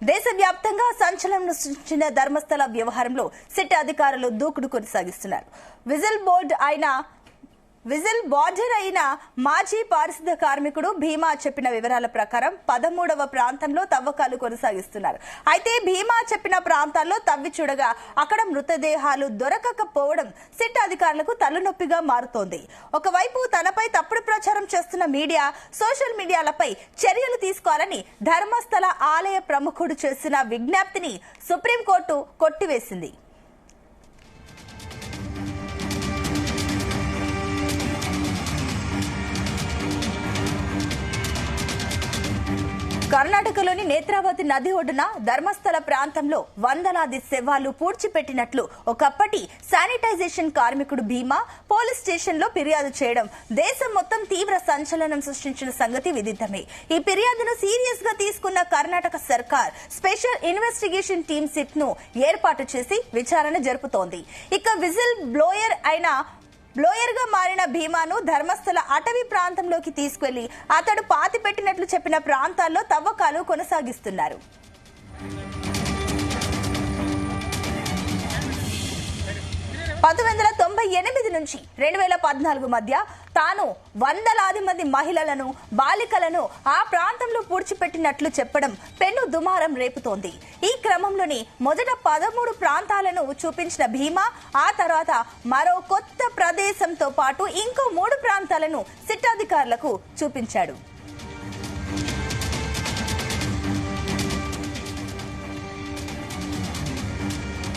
దేశవ్యాప్తంగా సంచలనం సృష్టించిన ధర్మస్థల వ్యవహారంలో సిట్ అధికారులు దూకుడు కొనసాగిస్తున్నారు. విజిల్ బోర్డర్ అయిన మాజీ పారిశుద్ధ కార్మికుడు భీమా చెప్పిన వివరాల ప్రకారం 13వ ప్రాంతంలో తవ్వకాలు కొనసాగిస్తున్నారు. అయితే భీమా చెప్పిన ప్రాంతాల్లో తవ్వి చూడగా అక్కడ మృతదేహాలు దొరకకపోవడం సిట్ అధికారులకు తలనొప్పిగా మారుతోంది. ఒకవైపు తనపై తప్పుడు ప్రచారం చేస్తున్న మీడియా, సోషల్ మీడియాలపై చర్యలు తీసుకోవాలని ధర్మస్థల ఆలయ ప్రముఖుడు చేసిన విజ్ఞప్తిని సుప్రీంకోర్టు కొట్టివేసింది. కర్ణాటకలోని నేత్రావతి నది ఒడ్డున ధర్మస్థల ప్రాంతంలో వందలాది శవాలు పూడ్చిపెట్టినట్లు ఒకప్పటి శానిటైజేషన్ కార్మికుడు భీమా పోలీస్ స్టేషన్లో ఫిర్యాదు చేయడం దేశం మొత్తం తీవ్ర సంచలనం సృష్టించిన సంగతి విదితమే. ఈ ఫిర్యాదును సీరియస్ గా తీసుకున్న కర్ణాటక సర్కార్ స్పెషల్ ఇన్వెస్టిగేషన్ టీమ్ సిట్ ను ఏర్పాటు చేసి విచారణ జరుపుతోంది. ఇక విజిల్ బ్లోయర్ గా మారిన భీమాను ధర్మస్థల అటవీ ప్రాంతంలోకి తీసుకెళ్లి అతడు పాతిపెట్టినట్లు చెప్పిన ప్రాంతాల్లో తవ్వకాలు కొనసాగిస్తున్నారు. నుంచి 2014 మధ్య తాను వందలాది మంది మహిళలను, బాలికలను ఆ ప్రాంతంలో పూడ్చిపెట్టినట్లు చెప్పడం పెను దుమారం రేపుతోంది. ఈ క్రమంలోని మొదట 13 ప్రాంతాలను చూపించిన భీమా ఆ తర్వాత మరో కొత్త ప్రదేశంతో పాటు ఇంకో 3 ప్రాంతాలను సిట్ అధికారులకు చూపించాడు.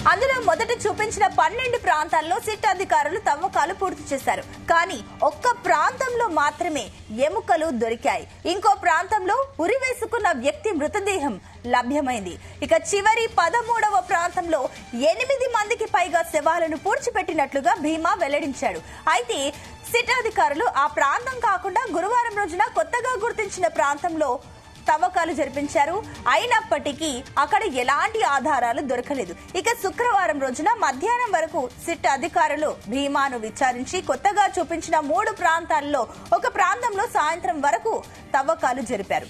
అందులో మొదట చూపించిన 12 ప్రాంతాల్లో సిట్ అధికారులు తవ్వకాలు పూర్తి చేశారు. కానీ ఒక్క ప్రాంతంలో మాత్రమే ఎముకలు దొరికాయి. ఇంకో ప్రాంతంలో ఉరివేసుకున్న వ్యక్తి మృతదేహం లభ్యమైంది. ఇక చివరి 13వ ప్రాంతంలో 8 మందికి పైగా శవాలను పూడ్చిపెట్టినట్లుగా భీమా వెల్లడించాడు. అయితే సిట్ అధికారులు ఆ ప్రాంతం కాకుండా గురువారం రోజున కొత్తగా గుర్తించిన ప్రాంతంలో తవ్వకాలు జరిపించారు. అయినప్పటికీ అక్కడ ఎలాంటి ఆధారాలు దొరకలేదు. ఇక శుక్రవారం రోజున మధ్యాహ్నం వరకు సిట్ అధికారులు భీమాను విచారించి కొత్తగా చూపించిన 3 ప్రాంతాల్లో ఒక ప్రాంతంలో సాయంత్రం వరకు తవ్వకాలు జరిపారు.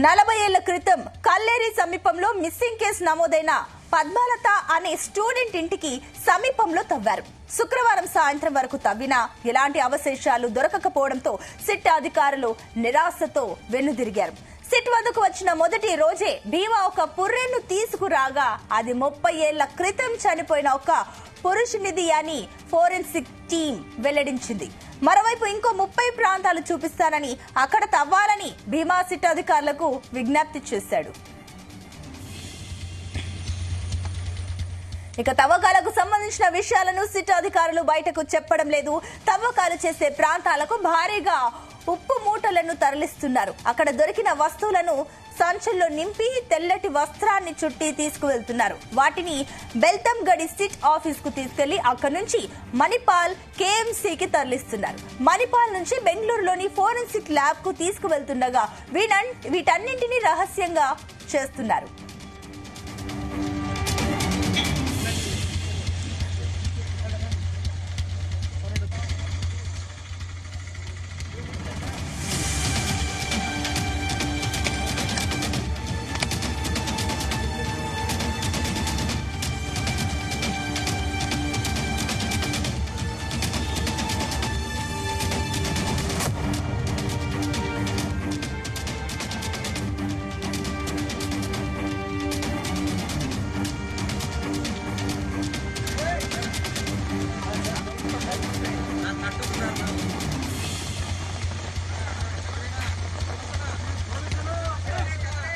40 ఏళ్ల క్రితం కల్లేరి సమీపంలో మిస్సింగ్ కేసు నమోదైన పద్మలత అనే స్టూడెంట్ ఇంటికి సమీపంలో తవ్వారు. శుక్రవారం సాయంత్రం వరకు తవ్వినా ఎలాంటి అవశేషాలు దొరకకపోవడంతో సిట్ అధికారులు నిరాశతో వెన్నుదిరిగారు. సిట్ వద్దకు వచ్చిన మొదటి రోజే భీమా ఒక పుర్రెను తీసుకురాగా అది 30 ఏళ్ల క్రితం చనిపోయిన ఒక పురుషునిది అని ఫోరెన్సిక్ టీం వెల్లడించింది. మరోవైపు ఇంకో 30 ప్రాంతాలు చూపిస్తానని, అక్కడ తవ్వాలని భీమా సిట్ అధికారులకు విజ్ఞప్తి చేశాడు. ఇక తవ్వకాలకు సంబంధించిన విషయాలను సిట్ అధికారులు బయటకు చెప్పడం లేదు. తవ్వకాలు చేసే ప్రాంతాలకు భారీగా ఉప్పు మూటలను తరలిస్తున్నారు. అక్కడ దొరికిన వస్తువులను సంచుల్లో నింపి తెల్లటి వస్త్రాన్ని చుట్టి తీసుకువెళ్తున్నారు. వాటిని బెల్తంగడి సిట్ ఆఫీస్ కు తీసుకెళ్లి అక్కడి నుంచి మణిపాల్ కేఎంసీకి తరలిస్తున్నారు. మణిపాల్ నుంచి బెంగళూరులోని ఫోరెన్సిక్ ల్యాబ్ కు తీసుకువెళ్తుండగా వీటన్నింటినీ రహస్యంగా చేస్తున్నారు.